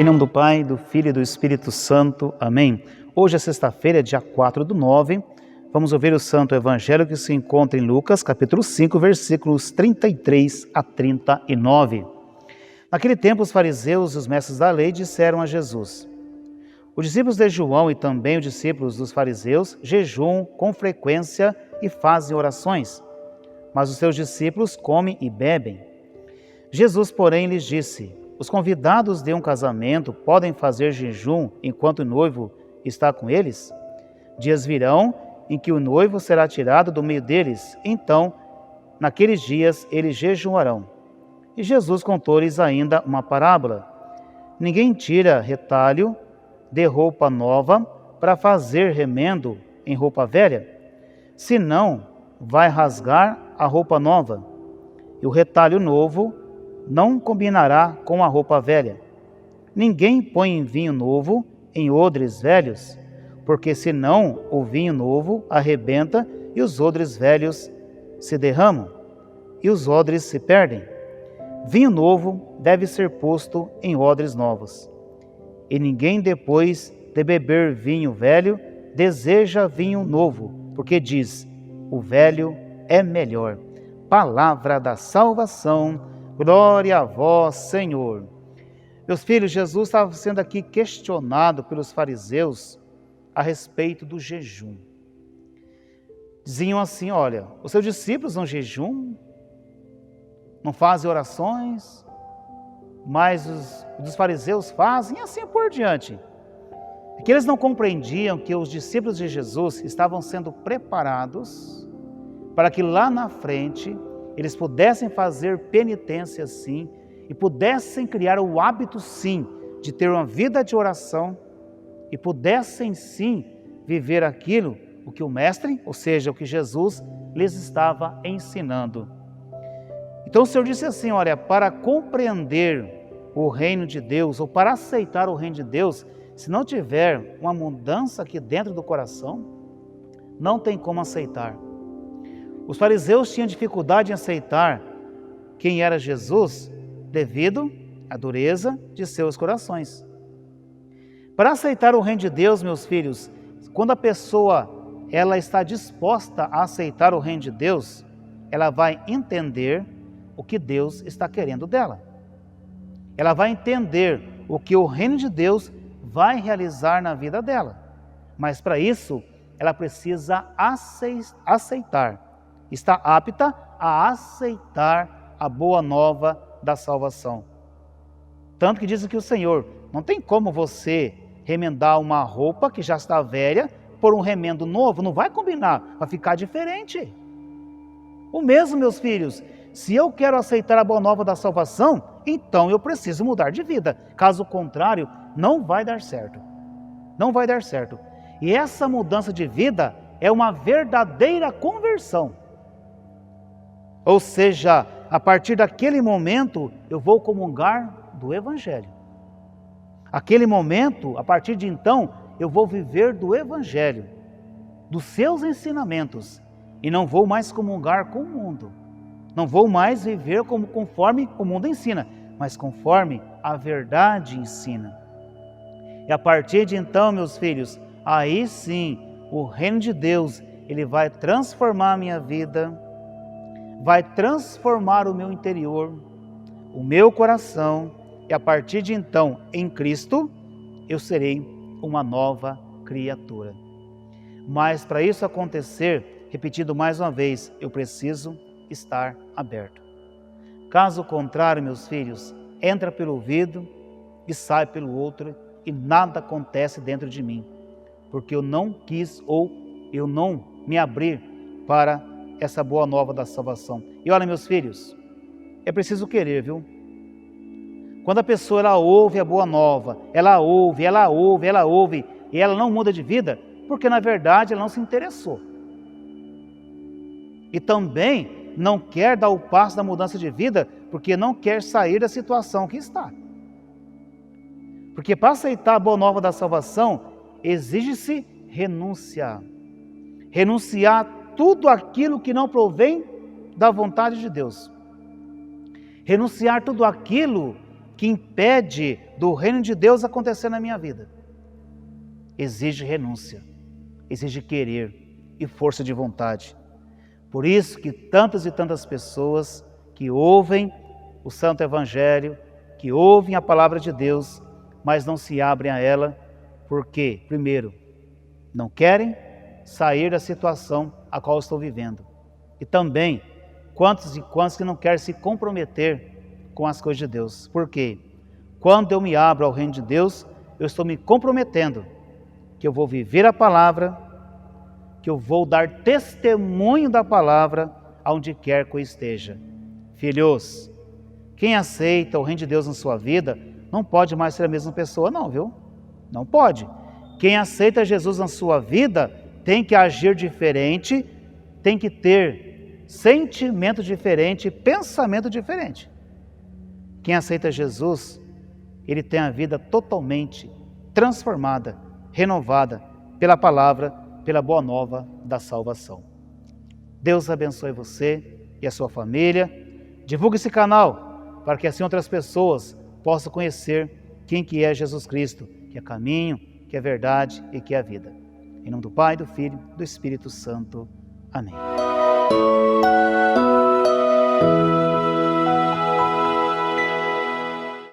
Em nome do Pai, do Filho e do Espírito Santo. Amém. Hoje é sexta-feira, dia 4/9. Vamos ouvir o Santo Evangelho que se encontra em Lucas, capítulo 5, versículos 33 a 39. Naquele tempo, os fariseus e os mestres da lei disseram a Jesus: os discípulos de João e também os discípulos dos fariseus jejuam com frequência e fazem orações, mas os seus discípulos comem e bebem. Jesus, porém, lhes disse: os convidados de um casamento podem fazer jejum enquanto o noivo está com eles? Dias virão em que o noivo será tirado do meio deles, então, naqueles dias, eles jejuarão. E Jesus contou-lhes ainda uma parábola: ninguém tira retalho de roupa nova para fazer remendo em roupa velha, senão vai rasgar a roupa nova, e o retalho novo não combinará com a roupa velha. Ninguém põe vinho novo em odres velhos, porque senão o vinho novo arrebenta e os odres velhos se derramam, e os odres se perdem. Vinho novo deve ser posto em odres novos. E ninguém, depois de beber vinho velho, deseja vinho novo, porque diz: o velho é melhor. Palavra da salvação. Glória a vós, Senhor. Meus filhos, Jesus estava sendo aqui questionado pelos fariseus a respeito do jejum. Diziam assim: olha, os seus discípulos não jejuam, não fazem orações, mas os dos fariseus fazem, e assim por diante. É que eles não compreendiam que os discípulos de Jesus estavam sendo preparados para que lá na frente eles pudessem fazer penitência sim, e pudessem criar o hábito sim, de ter uma vida de oração, e pudessem sim viver aquilo, o que o Mestre, ou seja, o que Jesus lhes estava ensinando. Então o Senhor disse assim: olha, para compreender o reino de Deus, ou para aceitar o reino de Deus, se não tiver uma mudança aqui dentro do coração, não tem como aceitar. Os fariseus tinham dificuldade em aceitar quem era Jesus devido à dureza de seus corações. Para aceitar o reino de Deus, meus filhos, quando a pessoa ela está disposta a aceitar o reino de Deus, ela vai entender o que Deus está querendo dela. Ela vai entender o que o reino de Deus vai realizar na vida dela. Mas para isso, ela precisa aceitar. Está apta a aceitar a boa nova da salvação. Tanto que diz que o Senhor, não tem como você remendar uma roupa que já está velha por um remendo novo, não vai combinar, vai ficar diferente. O mesmo, meus filhos, se eu quero aceitar a boa nova da salvação, então eu preciso mudar de vida. Caso contrário, não vai dar certo. Não vai dar certo. E essa mudança de vida é uma verdadeira conversão. Ou seja, a partir daquele momento, eu vou comungar do Evangelho. Aquele momento, a partir de então, eu vou viver do Evangelho, dos seus ensinamentos, e não vou mais comungar com o mundo. Não vou mais viver conforme o mundo ensina, mas conforme a verdade ensina. E a partir de então, meus filhos, aí sim, o reino de Deus, ele vai transformar a minha vida, vai transformar o meu interior, o meu coração, e a partir de então, em Cristo, eu serei uma nova criatura. Mas para isso acontecer, repetindo mais uma vez, eu preciso estar aberto. Caso contrário, meus filhos, entra pelo ouvido e sai pelo outro, e nada acontece dentro de mim, porque eu não quis ou eu não me abri para essa boa nova da salvação. E olha, meus filhos, é preciso querer, viu? Quando a pessoa ela ouve a boa nova, ela ouve, e ela não muda de vida, porque na verdade ela não se interessou. E também não quer dar o passo da mudança de vida, porque não quer sair da situação que está. Porque para aceitar a boa nova da salvação, exige-se renúncia. Renunciar tudo aquilo que não provém da vontade de Deus. Renunciar tudo aquilo que impede do reino de Deus acontecer na minha vida, exige renúncia, exige querer e força de vontade. Por isso que tantas e tantas pessoas que ouvem o Santo Evangelho, que ouvem a palavra de Deus, mas não se abrem a ela, porque, primeiro, não querem sair da situação a qual estou vivendo. E também, quantos e quantos que não querem se comprometer com as coisas de Deus. Por quê? Quando eu me abro ao reino de Deus, eu estou me comprometendo que eu vou viver a palavra, que eu vou dar testemunho da palavra aonde quer que eu esteja. Filhos, quem aceita o reino de Deus na sua vida, não pode mais ser a mesma pessoa não, viu? Não pode. Quem aceita Jesus na sua vida tem que agir diferente, tem que ter sentimento diferente, pensamento diferente. Quem aceita Jesus, ele tem a vida totalmente transformada, renovada pela palavra, pela boa nova da salvação. Deus abençoe você e a sua família. Divulgue esse canal para que assim outras pessoas possam conhecer quem que é Jesus Cristo, que é caminho, que é verdade e que é a vida. Em nome do Pai, do Filho e do Espírito Santo. Amém.